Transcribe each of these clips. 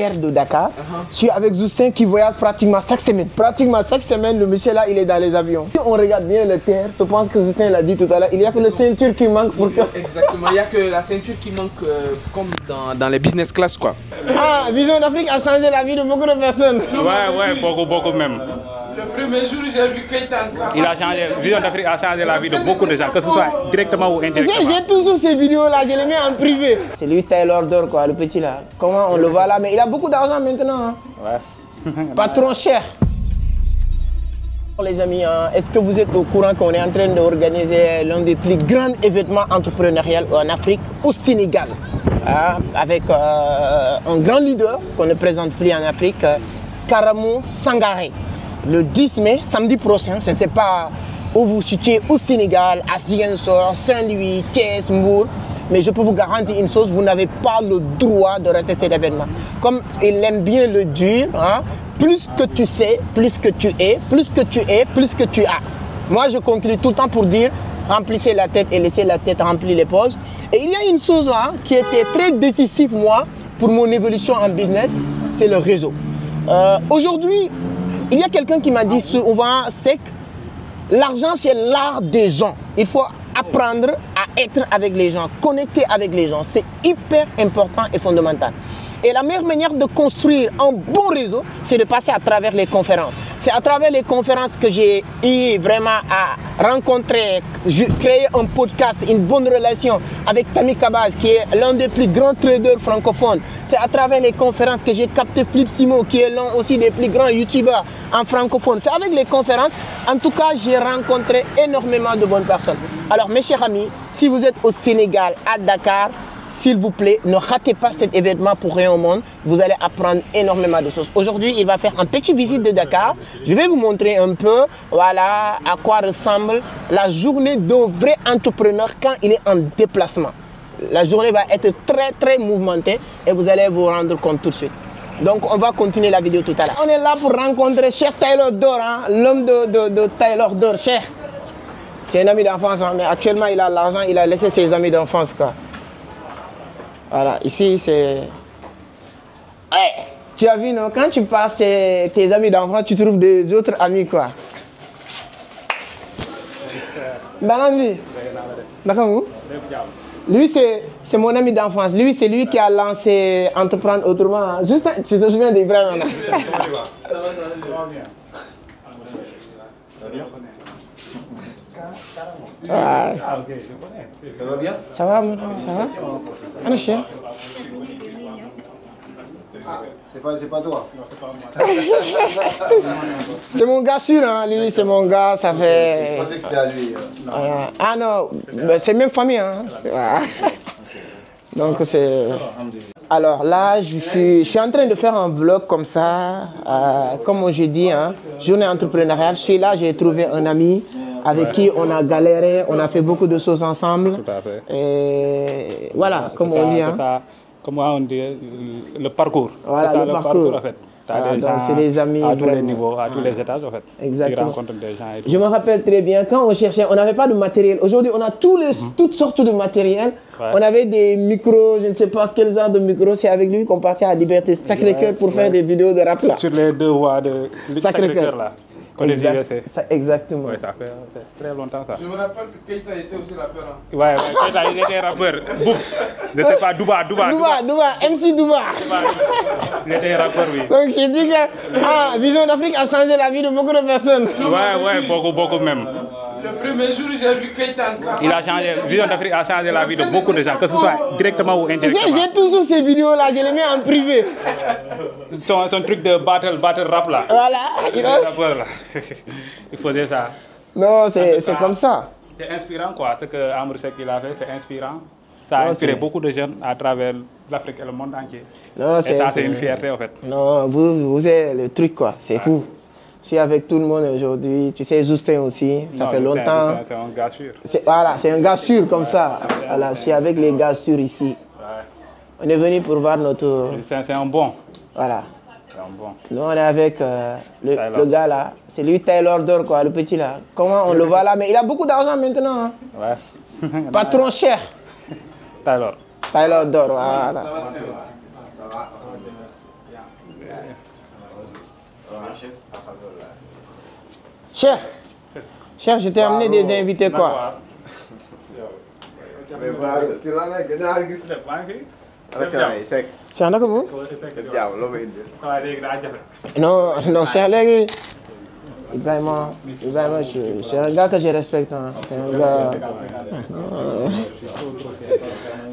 air de Dakar. Je suis avec Justin qui voyage pratiquement chaque semaine. Pratiquement chaque semaine, le monsieur là, il est dans les avions. Si on regarde bien le terre, je pense que Justin l'a dit tout à l'heure, il n'y a que la ceinture qui manque pour que... Exactement, il n'y a que la ceinture qui manque comme dans les business class quoi. Ah, Vision d'Afrique a changé la vie de beaucoup de personnes. Ouais, beaucoup même. Le premier jour, j'ai vu Keita encore. Il a changé, Vision d'Afrique a changé la vie de beaucoup de gens, que ce soit directement ou indirectement. J'ai toujours ces vidéos là, je les mets en privé. C'est lui Taylor d'or quoi, le petit là. Comment on le voit là, mais il a beaucoup d'argent maintenant. Hein. Ouais. Pas trop cher. Les amis, est-ce que vous êtes au courant qu'on est en train d'organiser l'un des plus grands événements entrepreneuriaux en Afrique, au Sénégal, avec un grand leader qu'on ne présente plus en Afrique, Karamou Sangaré. Le 10 mai, samedi prochain, je ne sais pas où vous vous situez, au Sénégal, à Ziguinchor, Saint-Louis, Thiès, Mbour, mais je peux vous garantir une chose, vous n'avez pas le droit de rater cet événement. Comme il aime bien le dire, hein, plus que tu sais, plus que tu es, plus que tu es, plus que tu as. Moi, je conclue tout le temps pour dire, remplissez la tête et laissez la tête remplir les poches. Et il y a une chose hein, qui était très décisive, moi, pour mon évolution en business, c'est le réseau. Aujourd'hui, il y a quelqu'un qui m'a dit souvent, c'est que l'argent, c'est l'art des gens. Il faut apprendre à être avec les gens, connecter avec les gens. C'est hyper important et fondamental. Et la meilleure manière de construire un bon réseau, c'est de passer à travers les conférences. C'est à travers les conférences que j'ai eu vraiment à rencontrer, créer un podcast, une bonne relation avec Tammy Kabaz, qui est l'un des plus grands traders francophones. C'est à travers les conférences que j'ai capté Flip Simo, qui est l'un aussi des plus grands youtubeurs en francophone. C'est avec les conférences, en tout cas, j'ai rencontré énormément de bonnes personnes. Alors, mes chers amis, si vous êtes au Sénégal, à Dakar, s'il vous plaît, ne ratez pas cet événement pour rien au monde. Vous allez apprendre énormément de choses. Aujourd'hui, il va faire un petit visite de Dakar. Je vais vous montrer un peu voilà, à quoi ressemble la journée d'un vrai entrepreneur quand il est en déplacement. La journée va être très mouvementée et vous allez vous rendre compte tout de suite. Donc, on va continuer la vidéo tout à l'heure. On est là pour rencontrer Cheikh Taylor d'or, hein, l'homme de Taylor d'or. Cheikh, c'est un ami d'enfance, hein, mais actuellement, il a l'argent, il a laissé ses amis d'enfance, quoi. Voilà, ici c'est... Hey, tu as vu, non? Quand tu passes tes amis d'enfance, tu trouves des autres amis, quoi. Lui, c'est mon ami d'enfance. Lui, c'est lui qui a lancé Entreprendre Autrement. Juste, tu te souviens d'Ibrahim? Ah. Ça va bien? Ça va, mon ami, ça va? Ah, chien. C'est pas toi? C'est mon gars sûr, hein. Lui, c'est mon gars, ça fait... Je pensais que c'était à lui. Ah non, c'est même famille, hein. Donc c'est... Alors là, je suis en train de faire un vlog comme ça, comme j'ai dit, hein, journée entrepreneuriale. Je suis là, j'ai trouvé un ami avec qui on a galéré, on a fait beaucoup de choses ensemble. Tout à fait. Et voilà, comme on dit. Hein. Comment on dit, le parcours. Voilà, le parcours. En fait. Voilà, donc c'est des amis à tous les vraiment. niveaux, à tous les étages en fait. Exactement. Qui rencontrent des gens et tout. Je me rappelle très bien, quand on cherchait, on n'avait pas de matériel. Aujourd'hui, on a toutes sortes de matériel. Ouais. On avait des micros, je ne sais pas quel genre de micro. C'est avec lui qu'on partait à Liberté Sacré-Cœur pour faire des vidéos de rap là. Sur les deux voies de Sacré-Cœur là. Exactement. Ouais, ça fait très longtemps ça. Je me rappelle que Keita était aussi rappeur. Hein. Ouais, Keita il était rappeur. Boops. Je sais pas, Douba, MC Douba. Il était rappeur, oui. Donc je dis que Vision d'Afrique a changé la vie de beaucoup de personnes. Ouais, beaucoup même. Le premier jour, j'ai vu Keita encore. Il a changé, Vision d'Afrique a changé la vie de beaucoup de gens, que ce soit directement ou indirectement. J'ai toujours ces vidéos là, je les mets en privé. Son truc de battle rap là. Voilà, il faisait ça. Non, c'est comme ça. C'est inspirant quoi, ce que Amadou Seck il a fait, c'est inspirant. Ça a inspiré beaucoup de jeunes à travers l'Afrique et le monde entier. Non, et ça, c'est une fierté en fait. Non, vous êtes le truc quoi, c'est fou. Je suis avec tout le monde aujourd'hui. Tu sais, Justin aussi, ça fait longtemps. C'est un gars sûr. Voilà, c'est un gars sûr comme ça. Voilà, je suis avec les gars sûrs ici. On est venu pour voir notre... C'est un bon. Voilà. C'est un bon. Nous, on est avec le gars là. C'est lui, Taylor d'or, quoi, le petit là. Comment on le voit là? Mais il a beaucoup d'argent maintenant. Hein. Ouais. Pas trop cher. Taylor. Taylor d'or, voilà. Ça va. Cher, je t'ai amené des invités quoi? Non, non, cher Légui. Ibrahima, c'est un gars que je respecte. Hein. C'est un gars.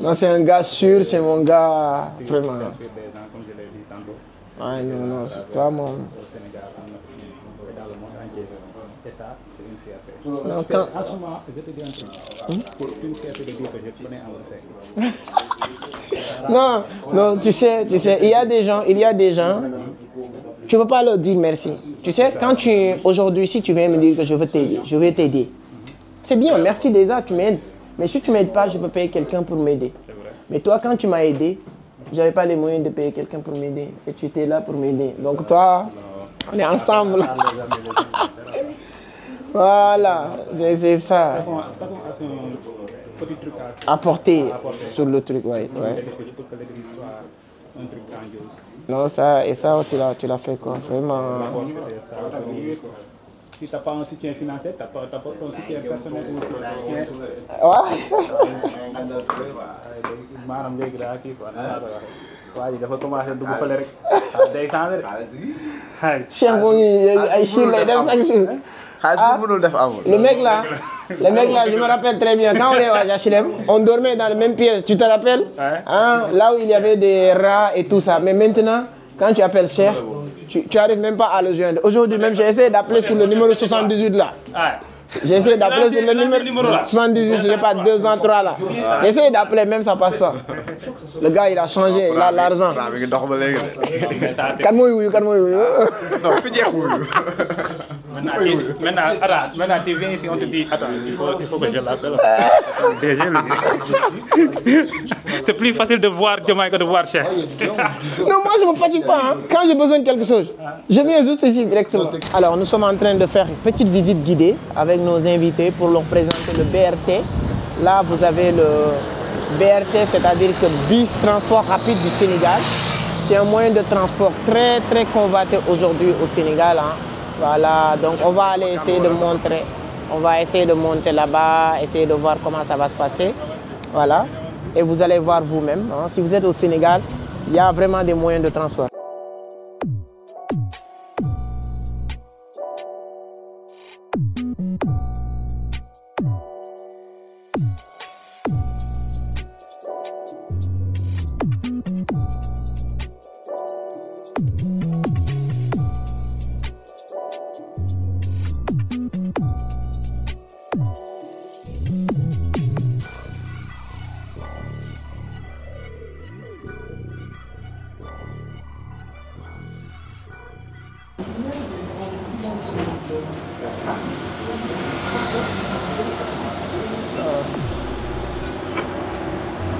Non, c'est un gars sûr, c'est mon gars. Vraiment. Ah, non, non, c'est toi, mon. Non, quand... Non, non, tu sais, il y a des gens, tu ne peux pas leur dire merci. Tu sais, quand aujourd'hui, si tu viens me dire que je veux t'aider, je vais t'aider. C'est bien, merci déjà, tu m'aides. Mais si tu ne m'aides pas, je peux payer quelqu'un pour m'aider. Mais toi, quand tu m'as aidé, je n'avais pas les moyens de payer quelqu'un pour m'aider. Et tu étais là pour m'aider. Donc toi, on est ensemble. Voilà, c'est ça. Apporter sur le truc, ouais. Non, ça, et ça, tu l'as fait quoi, vraiment. Si tu n'as pas un soutien financier, tu n'as pas ton soutien personnel. Le mec là, je me rappelle très bien, quand on est à HLM, on dormait dans la même pièce, tu te rappelles? Hein? Là où il y avait des rats et tout ça. Mais maintenant, quand tu appelles Cher, tu n'arrives même pas à le joindre. Aujourd'hui même, j'ai essayé d'appeler sur le numéro 78 là. J'ai essayé d'appeler sur le numéro 78, je n'ai pas 2 ans, 3 là. J'ai essayé d'appeler, même ça passe pas. Le gars, il a changé, il a l'argent. Maintenant, tu viens ici, on te dit, attends, il faut que je l'appelle. C'est plus facile de voir Diomaye que de voir Cher. Non, moi je ne me fatigue pas. Hein. Quand j'ai besoin de quelque chose, je viens juste ici directement. Alors, nous sommes en train de faire une petite visite guidée avec nos invités pour leur présenter le BRT. Là, vous avez le BRT, c'est-à-dire que bus transport rapide du Sénégal. C'est un moyen de transport très très convoité aujourd'hui au Sénégal. Hein. Voilà, donc on va aller essayer de montrer. On va essayer de monter là-bas, essayer de voir comment ça va se passer. Voilà, et vous allez voir vous-même. Hein. Si vous êtes au Sénégal, il y a vraiment des moyens de transport.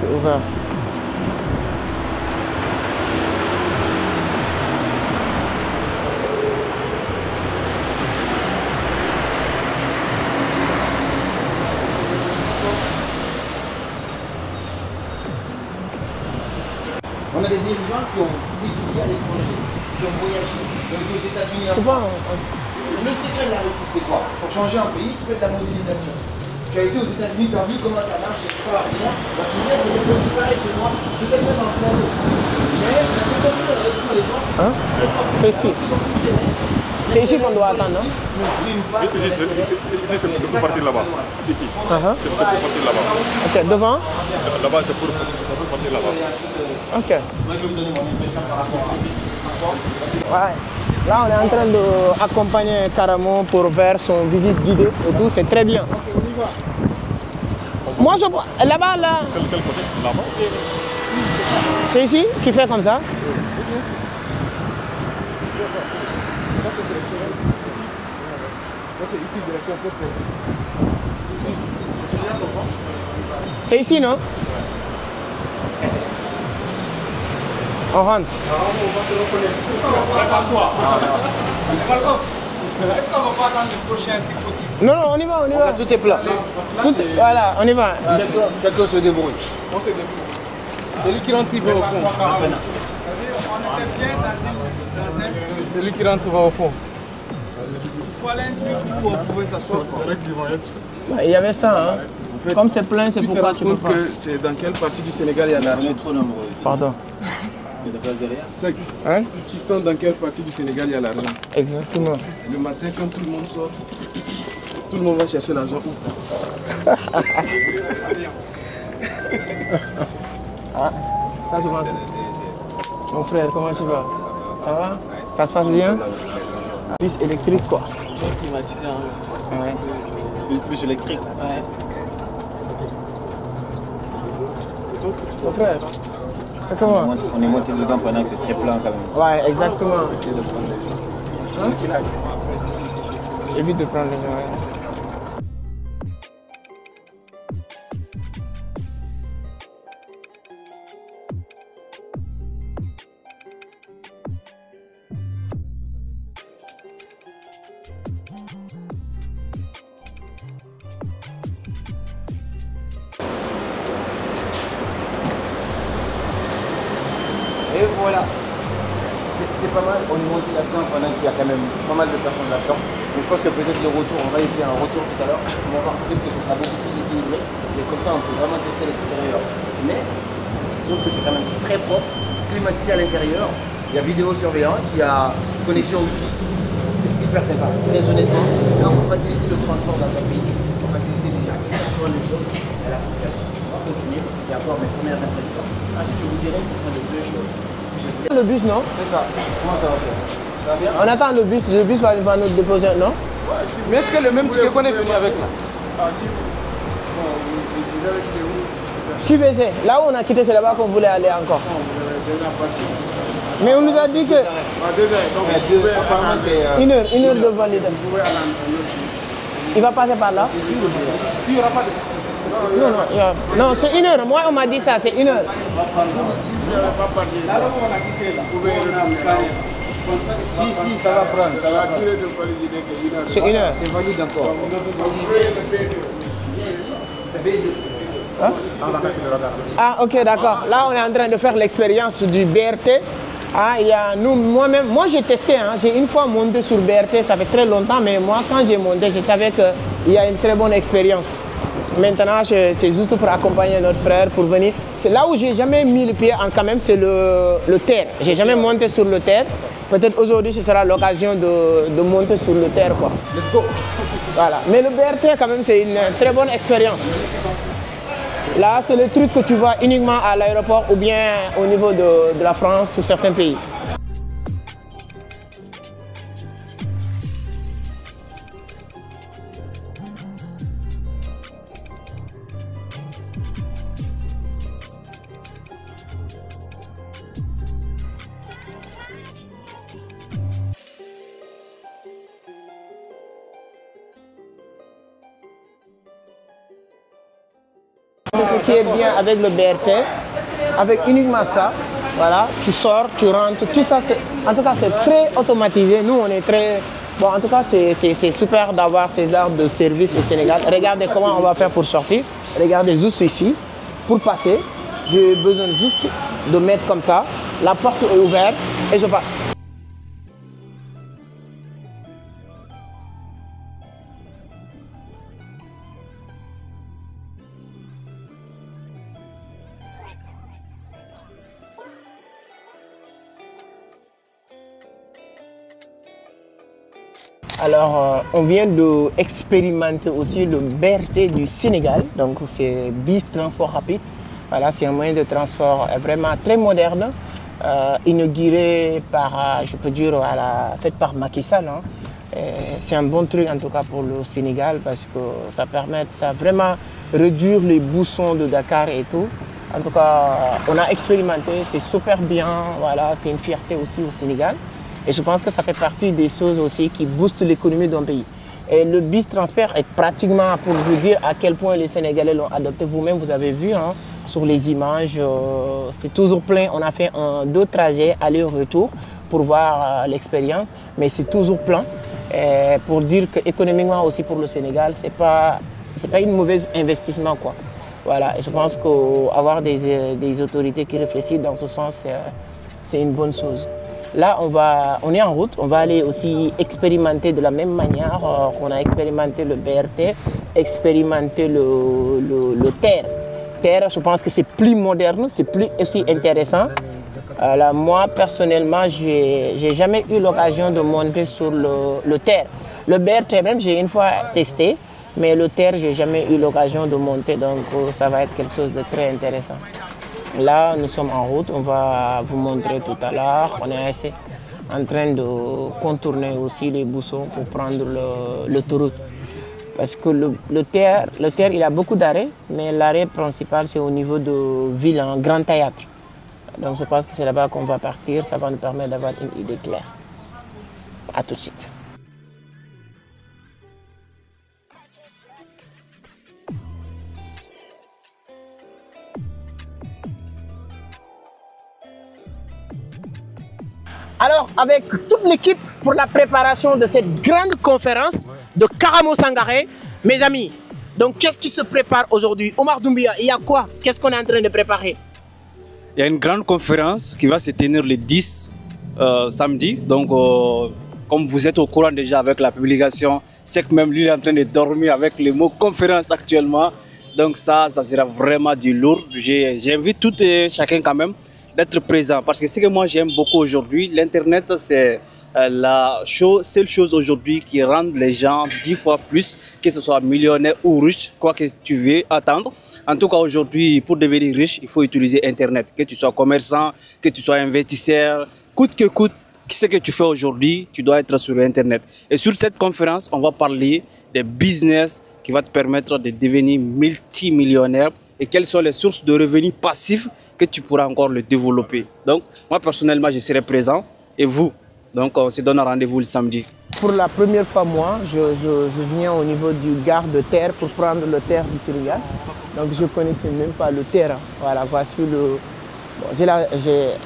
C'est ouvert. On a des dirigeants qui ont étudié à l'étranger, qui ont voyagé, qui ont été aux États-Unis. Le secret de la réussite, c'est quoi? Pour changer un pays, tu fais de la modélisation. Tu as été aux États-Unis, tu as vu comment ça marche et ça va rien. La filière, je reproduis pareil chez moi, peut-être même en France. Mais c'est comme ça, les gens. Hein? C'est ici. C'est ici qu'on doit attendre, non? Ici, c'est pour partir là-bas. Ici. C'est pour partir là-bas. Ok, devant? Là-bas, c'est pour partir là-bas. Ok. Ouais. Là, on est en train d'accompagner Karamo pour faire son visite guidée et tout, c'est très bien. Moi, je... Là-bas, là... Quel côté? Là-bas. C'est ici qui fait comme ça? C'est ici, non? On rentre. Est-ce qu'on va pas attendre le prochain si possible? Non, non, on y va, on y va. Tout est plat. Voilà, on y va. Chacun se débrouille. On se débrouille. Celui qui rentre, il va au fond. On était bien Celui qui rentre va au fond. Il faut aller un truc où on pouvait s'asseoir. Il y avait ça, hein. En fait, comme c'est plein, c'est pourquoi tu peux pas. C'est dans quelle partie du Sénégal il y a l'argent? On est trop nombreux. Pardon. Il y a de la place derrière. Hein? Tu sens dans quelle partie du Sénégal il y a l'argent? Exactement. Le matin, quand tout le monde sort, tout le monde va chercher l'argent où? Ah, ça se passe. Mon frère, comment tu vas? Ça va? Ça se passe bien? Bus électrique quoi? Climatisé, hein. Ouais. Bus électrique. Ouais. Mon frère, comment? On est monté dedans pendant que c'est très plein quand même. Ouais, exactement. Hein? Évite de prendre les gens. Ouais. Et voilà. C'est pas mal, on est monté là-dedans pendant qu'il y a quand même pas mal de personnes là-dedans. Mais je pense que peut-être le retour, on va essayer un retour tout à l'heure. On va voir peut-être que ce sera beaucoup plus équilibré. Et comme ça, on peut vraiment tester l'extérieur. Mais je trouve que c'est quand même très propre, climatisé à l'intérieur. Il y a vidéosurveillance, il y a connexion Wi-Fi. C'est hyper sympa. Très honnêtement, quand vous facilitez le transport dans un pays, vous facilitez déjà énormément les choses à la population. On va continuer parce que c'est encore mes premières impressions. Ensuite, je vous dirai qu'ils font de deux choses. Le bus, non? C'est ça. Comment ça va faire? Ça va bien? On attend le bus va nous déposer, non? Mais est-ce que le même ticket qu'on est venu avec là? Ah si. Bon, vous avez quitté où? Chibese, là où on a quitté, c'est là-bas qu'on voulait aller encore. Non, vous avez déjà parti. Mais on nous a dit que À 2 heures, donc vous pouvez Apparemment, aller. c'est. une heure de valide. Vous pouvez aller en autre bus. Il va passer par là? Il n'y aura pas de soucis. Non, c'est une heure. Moi, on m'a dit ça, c'est une heure. Si vous n'avez pas parti, vous pouvez retourner. Si, ça va prendre. Ça va La prendre. durée de validité, c'est 1 heure. C'est une heure. C'est valide encore. C'est B2. Hein? Ah, ok, d'accord. Là, on est en train de faire l'expérience du BRT. Ah, il y a moi j'ai testé, hein. J'ai une fois monté sur BRT, ça fait très longtemps, mais moi quand j'ai monté, je savais qu'il y a une très bonne expérience. Maintenant, c'est juste pour accompagner notre frère, pour venir. C'est là où j'ai jamais mis le pied quand même, c'est le terre. J'ai jamais monté sur le terre. Peut-être aujourd'hui, ce sera l'occasion de monter sur le terre, quoi. Let's go. Voilà. Mais le BRT, quand même, c'est une très bonne expérience. Là, c'est le truc que tu vois uniquement à l'aéroport ou bien au niveau de la France ou certains pays. Ce qui est bien avec le BRT, avec uniquement ça, voilà, tu sors, tu rentres, tout ça, en tout cas c'est très automatisé. Nous on est très, bon en tout cas c'est super d'avoir ces arts de service au Sénégal. Regardez comment on va faire pour sortir, regardez juste ici, pour passer, j'ai besoin juste de mettre comme ça, la porte est ouverte et je passe. Alors, on vient d'expérimenter aussi le BRT du Sénégal. Donc, c'est Bis Transport Rapide. Voilà, c'est un moyen de transport vraiment très moderne, inauguré par, je peux dire, fait par Macky Sall. Hein. C'est un bon truc en tout cas pour le Sénégal parce que ça permet de vraiment réduire les bouchons de Dakar et tout. En tout cas, on a expérimenté, c'est super bien. Voilà, c'est une fierté aussi au Sénégal. Et je pense que ça fait partie des choses aussi qui boostent l'économie d'un pays. Et le Bis Transfert est pratiquement, pour vous dire à quel point les Sénégalais l'ont adopté, vous-même vous avez vu hein, sur les images, c'est toujours plein. On a fait deux trajets aller-retour pour voir l'expérience, mais c'est toujours plein. Et pour dire qu'économiquement aussi pour le Sénégal, c'est pas une mauvaise investissement quoi. Voilà, et je pense qu'avoir des autorités qui réfléchissent dans ce sens, c'est une bonne chose. Là, on est en route. On va aller aussi expérimenter de la même manière qu'on a expérimenté le BRT, expérimenter le TER. TER, je pense que c'est plus moderne, c'est plus aussi intéressant. Alors, moi, personnellement, j'ai jamais eu l'occasion de monter sur le TER. Le BRT même, j'ai une fois testé, mais le TER, j'ai jamais eu l'occasion de monter, donc ça va être quelque chose de très intéressant. Là, nous sommes en route, on va vous montrer tout à l'heure. On est en train de contourner aussi les bouchons pour prendre l'autoroute. Parce que le TER, il a beaucoup d'arrêts, mais l'arrêt principal, c'est au niveau de Ville, un grand théâtre. Donc je pense que c'est là-bas qu'on va partir, ça va nous permettre d'avoir une idée claire. A tout de suite. Alors, avec toute l'équipe pour la préparation de cette grande conférence de Karamo Sangaré, mes amis, donc qu'est-ce qui se prépare aujourd'hui? Omar Doumbia, il y a quoi? Qu'est-ce qu'on est en train de préparer? Il y a une grande conférence qui va se tenir le 10 samedi. Donc, comme vous êtes au courant déjà avec la publication, c'est que même lui est en train de dormir avec le mot conférence actuellement. Donc ça sera vraiment du lourd. J'invite tout et chacun quand même d'être présent, parce que ce que moi j'aime beaucoup aujourd'hui, l'internet, c'est la seule chose aujourd'hui qui rend les gens 10 fois plus, que ce soit millionnaire ou riche, quoi que tu veux attendre. En tout cas aujourd'hui, pour devenir riche, il faut utiliser internet, que tu sois commerçant, que tu sois investisseur, coûte que coûte, ce que tu fais aujourd'hui, tu dois être sur internet. Et sur cette conférence, on va parler des business qui vont te permettre de devenir multimillionnaire et quelles sont les sources de revenus passifs que tu pourras encore le développer. Donc, moi personnellement, je serai présent et vous. Donc, on se donne rendez-vous le samedi. Pour la première fois, moi, je viens au niveau du gare de terre pour prendre le TER du Sénégal. Donc, je ne connaissais même pas le TER. Voilà, voici le... Bon,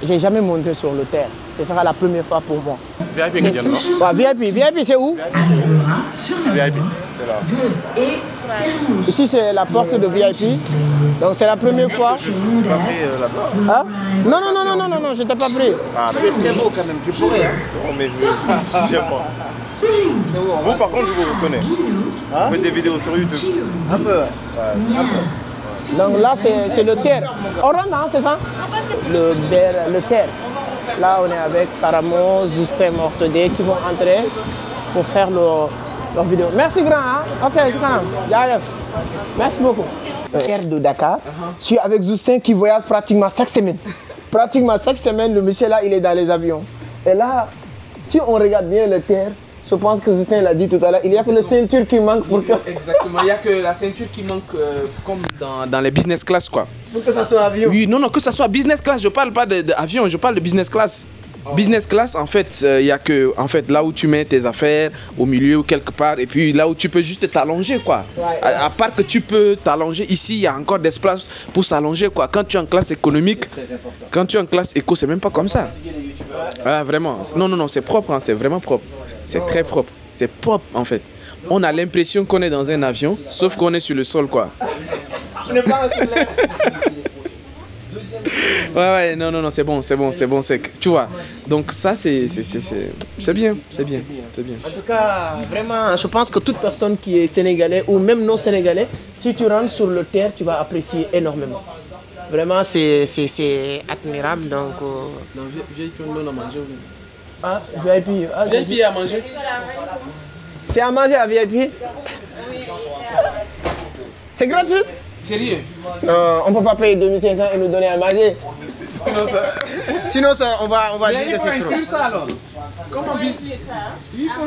j'ai jamais monté sur le TER. Ce sera la première fois pour moi. VIP, VIP, c'est où? VIP, c'est là. Ici, c'est la porte de VIP. Donc, c'est la première fois. Tu n'es pas pris là-bas? Hein? Non, je t'ai pas pris. Ah, tu es très beau quand même, tu pourrais. Hein? Non, mais j'aime pas. Vous, par contre, je vous reconnais. Vous faites des vidéos sur YouTube. Un peu, ouais. Un peu. Donc là, c'est le TER. On rentre, hein, c'est ça? Le TER. Là, on est avec Karamo, Justin Mortodé qui vont entrer pour faire leur vidéo. Merci grand, hein? Ok, c'est quand même. Merci beaucoup. TER de Dakar. Je suis avec Justin qui voyage pratiquement chaque semaine. Pratiquement chaque semaine, le monsieur là, il est dans les avions. Et là, si on regarde bien le TER, je pense que Justin l'a dit tout à l'heure, il n'y a que la ceinture qui manque pour que... Exactement, il n'y a que la ceinture qui manque comme dans les business class, quoi. Pour que ça soit avion. Oui, non, que ça soit business class, je parle pas d'avion, je parle de business class. Business class, en fait, il y a que là où tu mets tes affaires, au milieu ou quelque part, et puis là où tu peux juste t'allonger, quoi. Ouais. À part que tu peux t'allonger, ici, il y a encore d'espace pour s'allonger, quoi. Quand tu es en classe économique, quand tu es en classe éco, c'est même pas comme ça. Ah, vraiment. Non, c'est propre, hein, c'est vraiment propre. C'est très propre. C'est propre, en fait. On a l'impression qu'on est dans un avion, sauf qu'on est sur le sol, quoi. On n'est pas sur l'air. Ouais, non, c'est bon, sec. Tu vois, donc ça, c'est bien. En tout cas, vraiment, je pense que toute personne qui est sénégalais ou même non sénégalais, si tu rentres sur le TER, tu vas apprécier énormément. Vraiment, c'est admirable, donc... Non, VIP, on donne à manger. Ah, VIP. Ah, VIP à manger. C'est à manger à VIP? Oui. C'est gratuit? Sérieux? Non, on ne peut pas payer 2500 et nous donner à manger. Sinon ça, on va dire que c'est trop. Mais il faut inclure ça alors. Comment il faut...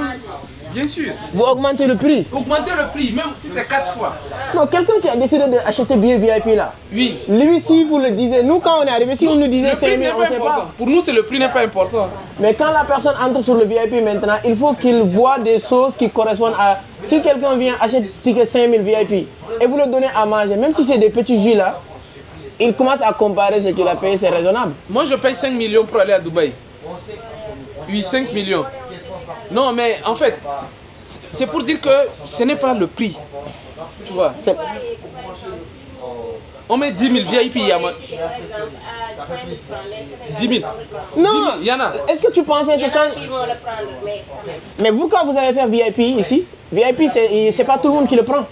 Bien sûr. Vous augmentez le prix? Augmenter le prix, même si c'est 4 fois. Non, quelqu'un qui a décidé d'acheter billet VIP là. Oui. Lui, si vous le disiez, nous quand on est arrivé, si on nous disait 5 000, on ne sait pas. Pour nous, le prix n'est pas important. Mais quand la personne entre sur le VIP maintenant, il faut qu'il voit des choses qui correspondent à... Si quelqu'un vient acheter ticket 5 000 VIP et vous le donnez à manger, même si c'est des petits jus là, il commence à comparer ce qu'il a payé, c'est raisonnable. Moi, je paye 5 millions pour aller à Dubaï. Oui, 5 millions. Non, mais en fait, c'est pour dire que ce n'est pas le prix. Tu vois. On met 10 000 VIP à moi. 10 000. Non, il y en a. Est-ce que tu pensais que quand... Mais pourquoi vous avez fait VIP ici? VIP, c'est pas tout le monde qui le prend.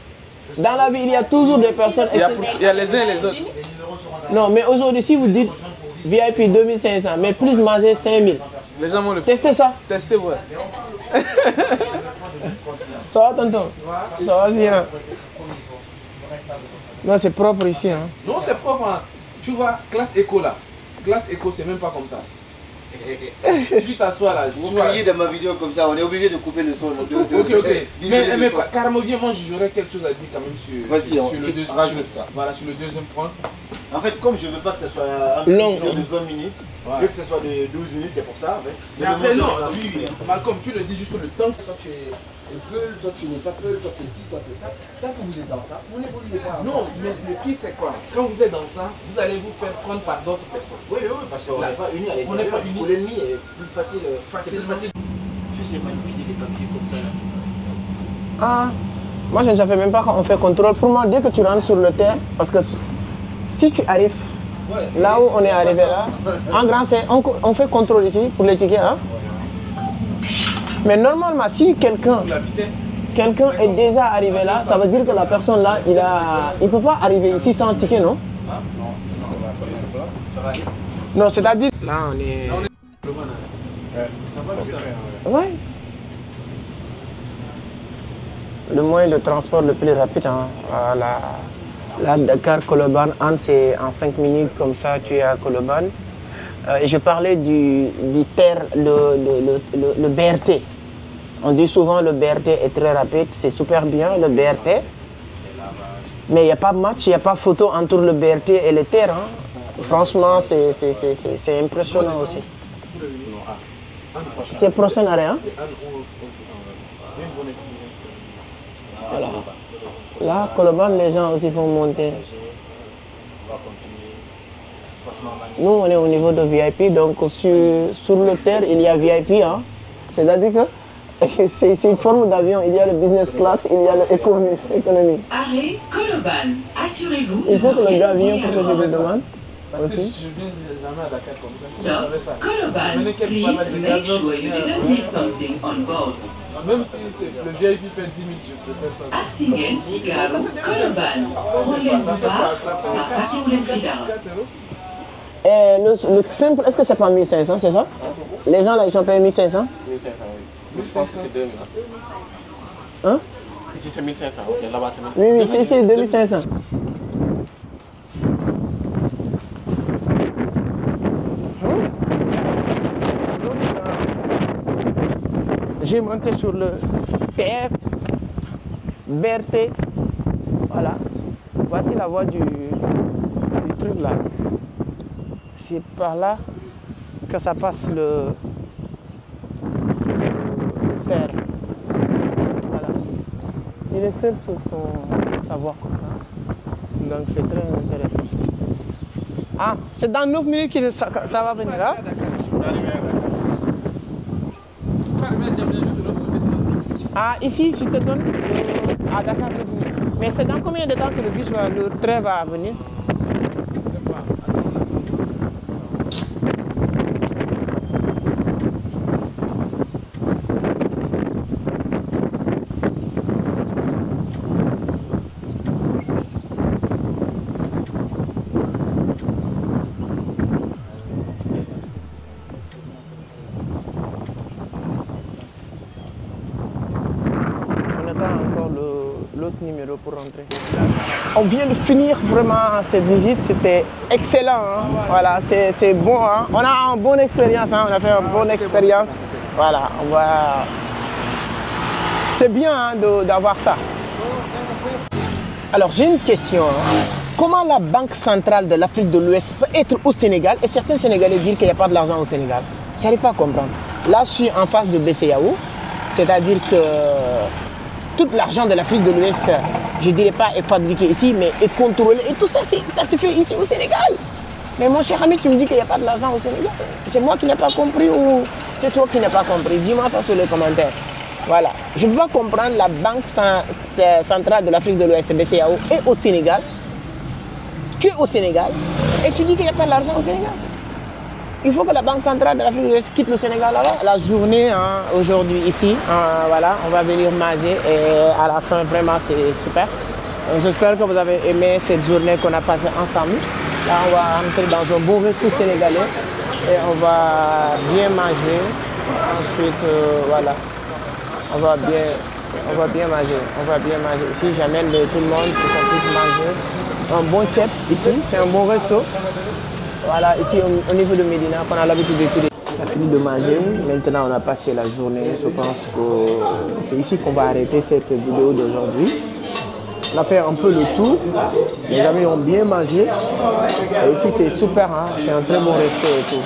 Dans la vie, il y a toujours des personnes... Il y a les uns et les autres. Non, mais aujourd'hui, si vous dites VIP 2500, mais plus manger 5000. Les gens vont le faire. Testez ça. Testez, ouais. Ça va, tonton? Ça va bien. Non, c'est propre ici. Hein. Non, c'est propre. Hein. Tu vois, classe éco là. Classe éco, c'est même pas comme ça. Si tu t'assois là. Vous criez dans ma vidéo comme ça, on est obligé de couper le son. Ok. Mais carrément, viens, moi j'aurais quelque chose à dire quand même sur, rajoute ça. Voilà, sur le deuxième point. En fait, comme je veux pas que ce soit un long de 20 minutes, je veux que ce soit de 12 minutes, c'est pour ça. Mais après, non, oui, Malcolm, tu le dis juste le temps. Toi tu es Peul, toi tu n'es pas Peul, toi tu es ci, toi tu es ça. Tant que vous êtes dans ça, vous n'évoluez pas. Non, mais le pire c'est quoi? Quand vous êtes dans ça, vous allez vous faire prendre par d'autres personnes. Oui, parce qu'on n'est pas unis à l'intérieur. On n'est pas unis. Pour l'ennemi est plus facile. C'est plus facile. Je sais manipuler des papiers comme ça. Ah, moi je ne savais même pas quand on fait contrôle. Pour moi, dès que tu rentres sur le terre, parce que si tu arrives là où on est arrivé là, en grand, on fait contrôle ici pour les tickets. Hein? Mais normalement, si quelqu'un est déjà arrivé là, ça veut dire que la personne là, il ne peut pas arriver ici sans ticket, non? Non, c'est-à-dire... Là, on est... Ouais. Le moyen de transport le plus rapide, hein. Voilà. Là, Dakar, Colobane, c'est en 5 minutes, comme ça, tu es à Colobane. Et je parlais du terre, le BRT. On dit souvent le BRT est très rapide, c'est super bien le BRT. Mais il n'y a pas de match, il n'y a pas de photo entre le BRT et le terre. Hein. Franchement, c'est impressionnant aussi. C'est prochain arrêt. Hein? Voilà. Là, Colobane, les gens aussi vont monter. Nous, on est au niveau de VIP, donc sur le terre, il y a VIP. Hein? C'est-à-dire que c'est une forme d'avion. Il y a le business class, il y a l'économie. Arrêt Colobane. Assurez-vous. Il faut que le gars vienne pour que je lui demande. Parce que je viens jamais à Dakar comme ça. Si je savais ça. Colobane, please make sure you didn't leave something on board. Même si le VIP fait 10 000, je peux faire ça. Arsingen, Figaro, Colobane. Rendez-vous pas à Patéoulen-Fidara. Le simple, est-ce que c'est pas 1500, c'est ça? Les gens là, ils sont payés 1500? 1500, oui. Mais je pense que c'est 2000. Hein? Ici c'est 1500, ok, là-bas c'est 1500. Oui, ici c'est 2500. J'ai monté sur le terre, BRT, voilà. Voici la voie du truc là. C'est par là que ça passe le terre. Voilà. Il est seul sur sa voie comme ça. Donc c'est très intéressant. Ah, c'est dans 9 minutes que ça va venir là. Ah, ici, je te donne à Dakar 9 minutes. Mais c'est dans combien de temps que le train va venir? Numéro pour rentrer. On vient de finir vraiment cette visite, c'était excellent. Hein? Voilà, c'est bon. Hein? On a une bonne expérience, hein? On a fait une bonne expérience. Voilà, c'est bien hein, d'avoir ça. Alors j'ai une question. Hein? Comment la Banque centrale de l'Afrique de l'Ouest peut être au Sénégal et certains Sénégalais disent qu'il n'y a pas de l'argent au Sénégal? Je n'arrive pas à comprendre. Là, je suis en face de BCEAO, c'est-à-dire que tout l'argent de l'Afrique de l'Ouest, je ne dirais pas est fabriqué ici, mais est contrôlé. Et tout ça, ça se fait ici au Sénégal. Mais mon cher ami, tu me dis qu'il n'y a pas de l'argent au Sénégal. C'est moi qui n'ai pas compris ou c'est toi qui n'as pas compris? Dis-moi ça sur les commentaires. Voilà. Je ne peux pas comprendre la Banque centrale de l'Afrique de l'Ouest, BCEAO, est au Sénégal. Tu es au Sénégal et tu dis qu'il n'y a pas de l'argent au Sénégal. il faut que la Banque centrale de l'Afrique de l'Ouest quitte le Sénégal. Alors, la journée aujourd'hui ici, voilà, on va venir manger et à la fin, vraiment, c'est super. J'espère que vous avez aimé cette journée qu'on a passée ensemble. Là, on va entrer dans un bon resto sénégalais et on va bien manger. Ensuite, voilà, on va bien manger. Ici, j'amène tout le monde pour qu'on puisse manger. Un bon tchèp ici, c'est un bon resto. Voilà, ici au niveau de Médina, qu'on a l'habitude d'écouter. On a fini de manger, maintenant on a passé la journée. Je pense que c'est ici qu'on va arrêter cette vidéo d'aujourd'hui. On a fait un peu le tour, les amis ont bien mangé. Et ici c'est super, hein? C'est un très bon resto et tout.